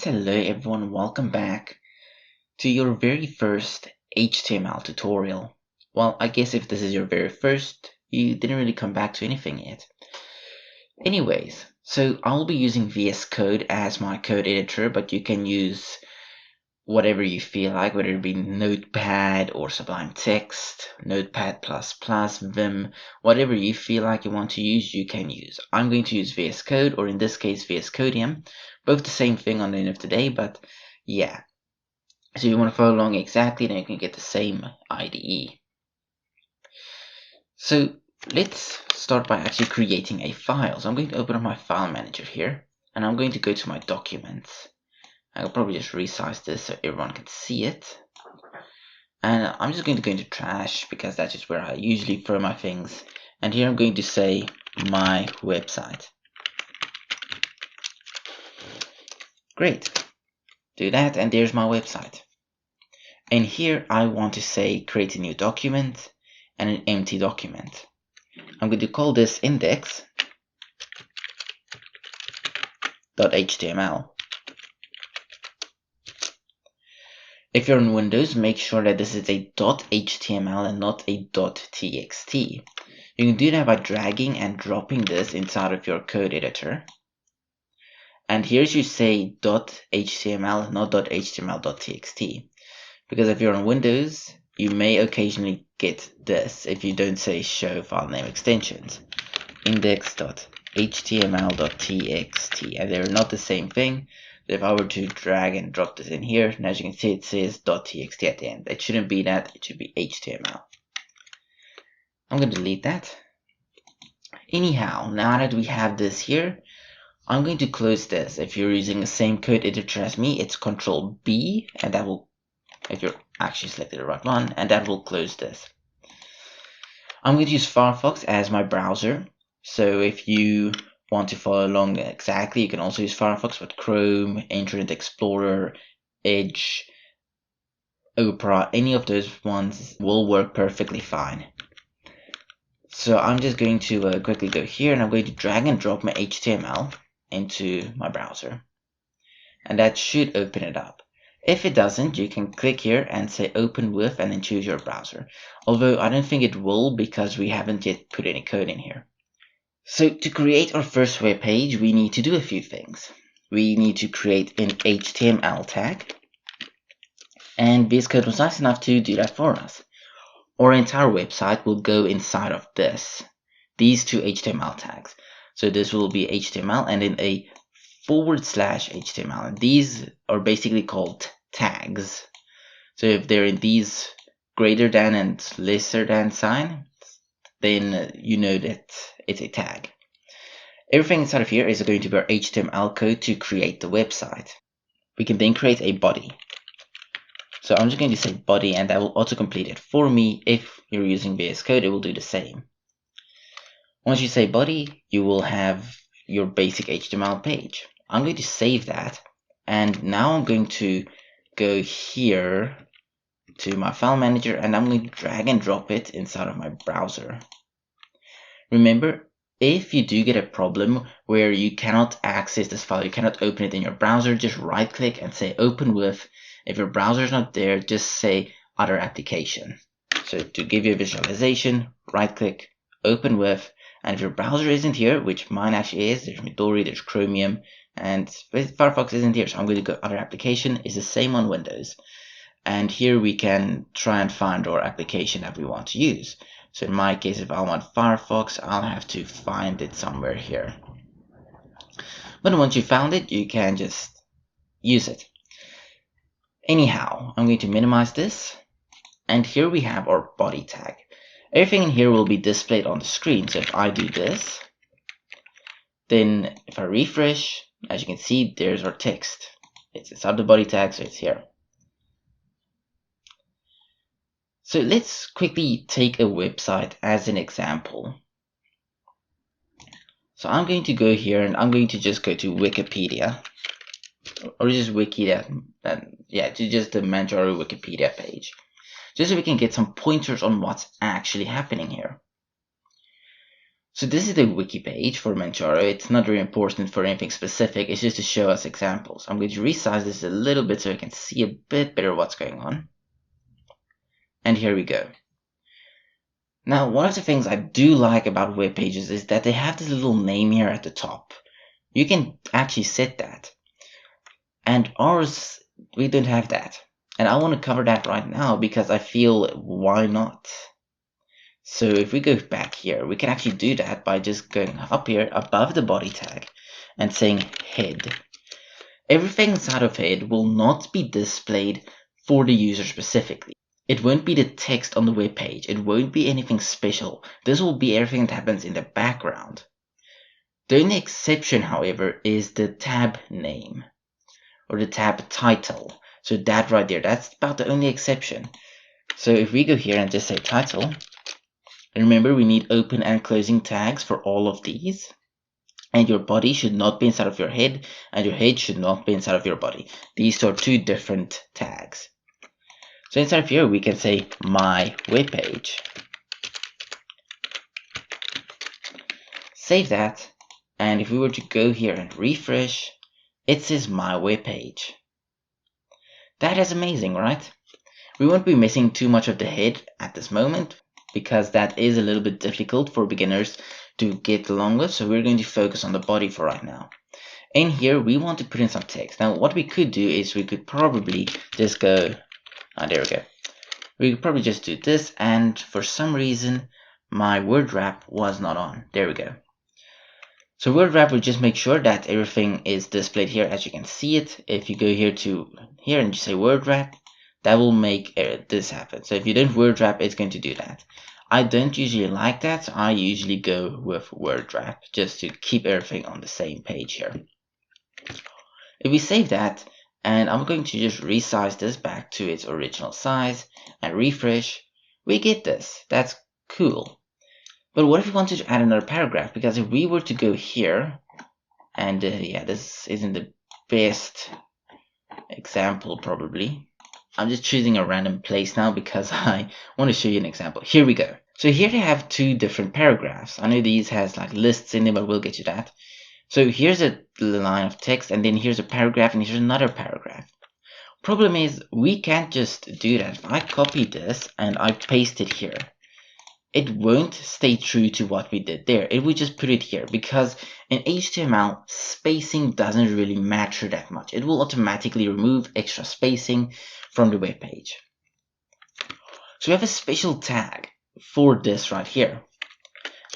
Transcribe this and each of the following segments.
Hello everyone, welcome back to your very first HTML tutorial. Well, I guess if this is your very first, you didn't really come back to anything yet. Anyways, so I'll be using VS Code as my code editor, but you can use whatever you feel like, whether it be Notepad or Sublime Text, Notepad++, Vim, whatever you feel like you want to use, you can use. I'm going to use VS Code, or in this case VS Codium, both the same thing on the end of the day, but yeah. So you want to follow along exactly, then you can get the same IDE. So let's start by actually creating a file. So I'm going to open up my file manager here, and I'm going to go to my documents. I'll probably just resize this so everyone can see it. And I'm just going to go into trash because that's just where I usually throw my things. And here I'm going to say my website. Great. Do that, and there's my website. And here I want to say create a new document and an empty document. I'm going to call this index.html. If you're on Windows, make sure that this is a .html and not a .txt. You can do that by dragging and dropping this inside of your code editor. And here you say .html, not .html.txt. Because if you're on Windows, you may occasionally get this if you don't say show file name extensions. Index.html.txt, and they're not the same thing. If I were to drag and drop this in here, and as you can see, it says .txt at the end. It shouldn't be that, it should be HTML. I'm going to delete that. Anyhow, now that we have this here, I'm going to close this. If you're using the same code editor as me, it's Control B, and that will, if you're actually selected the right one, and that will close this. I'm going to use Firefox as my browser. So if you want to follow along exactly, you can also use Firefox with Chrome, Internet Explorer, Edge, Opera. Any of those ones will work perfectly fine. So I'm just going to quickly go here, and I'm going to drag and drop my HTML into my browser. And that should open it up. If it doesn't, you can click here and say open with and then choose your browser. Although I don't think it will because we haven't yet put any code in here. So to create our first web page, we need to do a few things. We need to create an HTML tag. And VS Code was nice enough to do that for us. Our entire website will go inside of these two HTML tags. So this will be HTML and then a /HTML, and these are basically called tags. So if they're in these greater than and lesser than sign, then you know that it's a tag. Everything inside of here is going to be our HTML code to create the website. We can then create a body. So I'm just going to say body, and that will auto-complete it for me. If you're using VS Code, it will do the same. Once you say body, you will have your basic HTML page. I'm going to save that, and now I'm going to go here to my file manager, and I'm going to drag and drop it inside of my browser. Remember, if you do get a problem where you cannot access this file, you cannot open it in your browser, just right click and say open with. If your browser is not there, just say other application. So to give you a visualization, right click, open with, and if your browser isn't here, which mine actually is, there's Midori, there's Chromium, and Firefox isn't here, so I'm going to go other application. Is the same on Windows. And here we can try and find our application that we want to use. So in my case, if I want Firefox, I'll have to find it somewhere here. But once you found it, you can just use it. Anyhow, I'm going to minimize this. And here we have our body tag. Everything in here will be displayed on the screen. So if I do this, then if I refresh, as you can see, there's our text. It's inside the body tag, so it's here. So let's quickly take a website as an example. So I'm going to go here, and I'm going to just go to Wikipedia, or just Wikipedia, to just the Manjaro Wikipedia page, just so we can get some pointers on what's actually happening here. So this is the wiki page for Manjaro. It's not very important for anything specific. It's just to show us examples. I'm going to resize this a little bit so I can see a bit better what's going on. And here we go. Now, one of the things I do like about web pages is that they have this little name here at the top. You can actually set that. And ours, we don't have that. And I want to cover that right now because I feel, why not? So if we go back here, we can actually do that by just going up here above the body tag and saying head. Everything inside of head will not be displayed for the user specifically. It won't be the text on the web page. It won't be anything special. This will be everything that happens in the background. The only exception, however, is the tab name or the tab title. So that right there, that's about the only exception. So if we go here and just say title, and remember we need open and closing tags for all of these. And your body should not be inside of your head, and your head should not be inside of your body. These are two different tags. So inside of here we can say my webpage. Save that, and if we were to go here and refresh, it says my webpage. That is amazing, right? We won't be missing too much of the head at this moment, because that is a little bit difficult for beginners to get along with, so we're going to focus on the body for right now. In here, we want to put in some text. Now, what we could do is we could probably just go, there we go. We could probably just do this, and for some reason, my word wrap was not on. There we go. So word wrap will just make sure that everything is displayed here as you can see it. If you go here to here and you say word wrap, that will make this happen. So if you don't word wrap, it's going to do that. I don't usually like that, so I usually go with word wrap just to keep everything on the same page here. If we save that, and I'm going to just resize this back to its original size and refresh, we get this. That's cool. But what if we wanted to add another paragraph? Because if we were to go here, and yeah, this isn't the best example probably. I'm just choosing a random place now because I want to show you an example. Here we go. So here they have two different paragraphs. I know these has like lists in them, but we'll get to that. So here's a line of text, and then here's a paragraph, and here's another paragraph. Problem is, we can't just do that. If I copy this and I paste it here, it won't stay true to what we did there. It would just put it here because in HTML, spacing doesn't really matter that much. It will automatically remove extra spacing from the web page. So we have a special tag for this right here,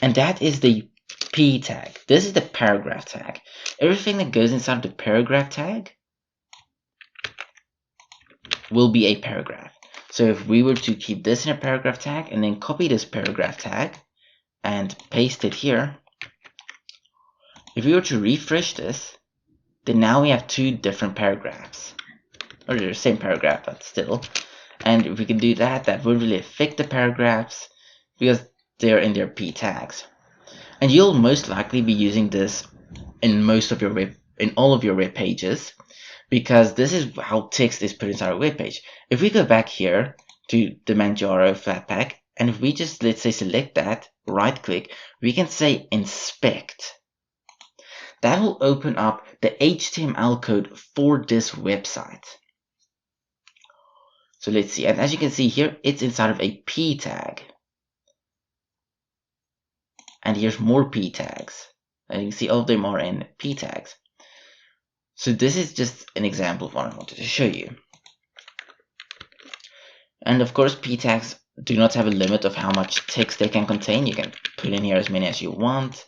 and that is the P tag. This is the paragraph tag. Everything that goes inside the paragraph tag will be a paragraph. So if we were to keep this in a paragraph tag and then copy this paragraph tag and paste it here, if we were to refresh this, then now we have two different paragraphs. Or they're the same paragraph, but still. And if we can do that, that won't really affect the paragraphs because they're in their P tags. And you'll most likely be using this in most of your in all of your web pages, because this is how text is put inside a web page. If we go back here to the Manjaro Flatpak, and if we just, let's say, select that, right click, we can say inspect. That will open up the HTML code for this website. So let's see, and as you can see here, it's inside of a P tag. And here's more P tags. And you can see all of them are in P tags. So this is just an example of what I wanted to show you. And of course, P tags do not have a limit of how much text they can contain. You can put in here as many as you want.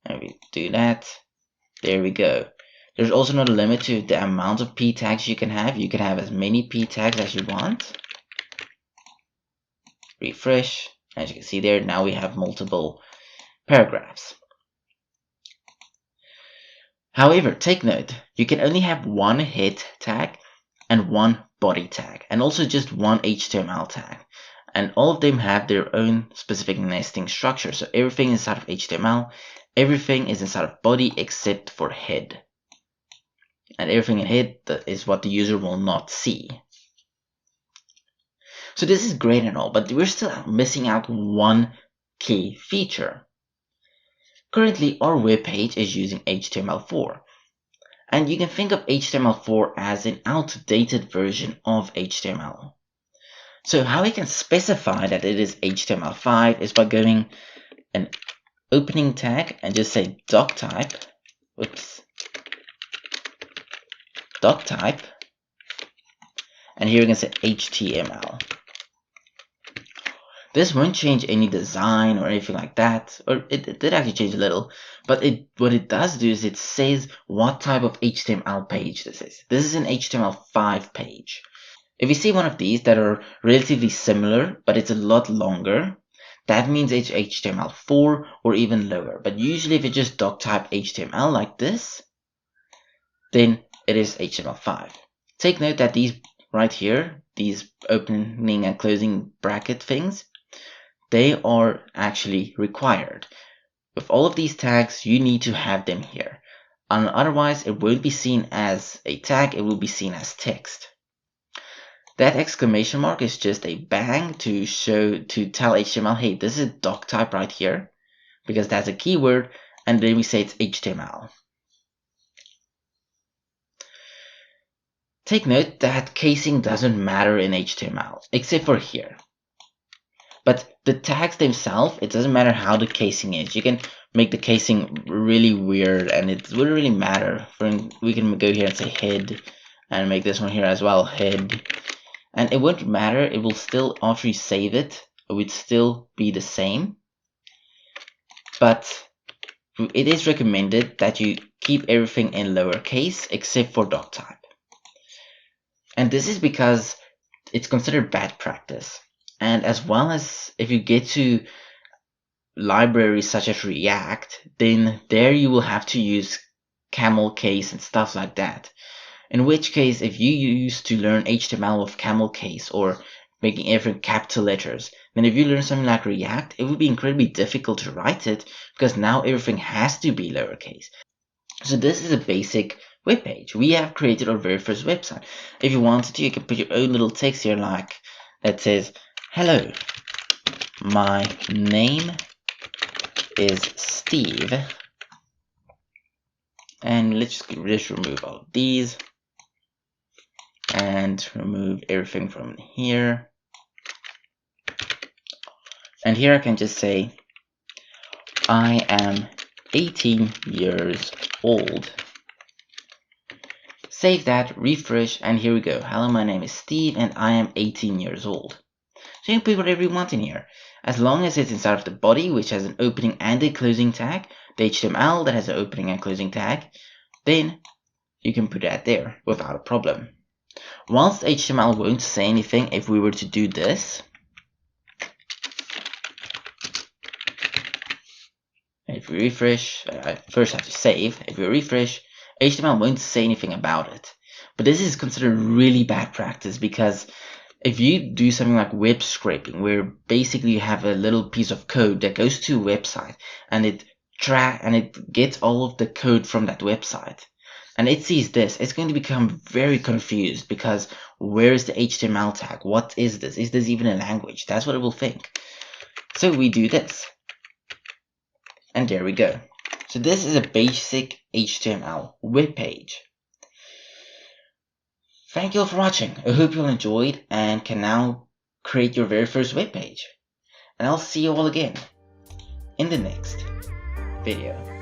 And we do that. There we go. There's also not a limit to the amount of P tags you can have. You can have as many P tags as you want. Refresh. As you can see there, now we have multiple paragraphs. However, take note, you can only have one head tag and one body tag, and also just one HTML tag. And all of them have their own specific nesting structure. So everything inside of HTML, everything is inside of body except for head. And everything in head is what the user will not see. So this is great and all, but we're still missing out one key feature. Currently, our web page is using HTML4. And you can think of HTML4 as an outdated version of HTML. So how we can specify that it is HTML5 is by going an opening tag and just say doctype, doctype, and here we can say HTML. This won't change any design or anything like that, or it did actually change a little, but what it does do is it says what type of HTML page this is. This is an HTML5 page. If you see one of these that are relatively similar, but it's a lot longer, that means it's HTML4 or even lower. But usually if you just doctype HTML like this, then it is HTML5. Take note that these right here, these opening and closing bracket things, they are actually required. With all of these tags, you need to have them here. Otherwise, it won't be seen as a tag, it will be seen as text. That exclamation mark is just a bang to tell HTML, hey, this is doc type right here, because that's a keyword, and then we say it's HTML. Take note that casing doesn't matter in HTML, except for here. But the tags themselves, it doesn't matter how the casing is. You can make the casing really weird, and it wouldn't really matter. We can go here and say head, and make this one here as well, head. And it won't matter, it will still, after you save it, it would still be the same. But it is recommended that you keep everything in lowercase except for doctype. And this is because it's considered bad practice. And as well as if you get to libraries such as React, then there you will have to use camel case and stuff like that. In which case, if you used to learn HTML with camel case or making everything capital letters, then if you learn something like React, it would be incredibly difficult to write it because now everything has to be lowercase. So this is a basic web page. We have created our very first website. If you wanted to, you can put your own little text here like that says, hello, my name is Steve. And let's just remove all of these. And remove everything from here. And here I can just say, I am 18 years old. Save that, refresh, and here we go. Hello, my name is Steve, and I am 18 years old. So you can put whatever you want in here. As long as it's inside of the body, which has an opening and a closing tag, the HTML that has an opening and closing tag, then you can put that there without a problem. Whilst HTML won't say anything if we were to do this, if we refresh, I first have to save. If we refresh, HTML won't say anything about it. But this is considered really bad practice because if you do something like web scraping, where basically you have a little piece of code that goes to a website and it gets all of the code from that website, and it sees this, it's going to become very confused because where is the HTML tag? What is this? Is this even a language? That's what it will think. So we do this. And there we go. So this is a basic HTML web page. Thank you all for watching. I hope you all enjoyed and can now create your very first web page. And I'll see you all again in the next video.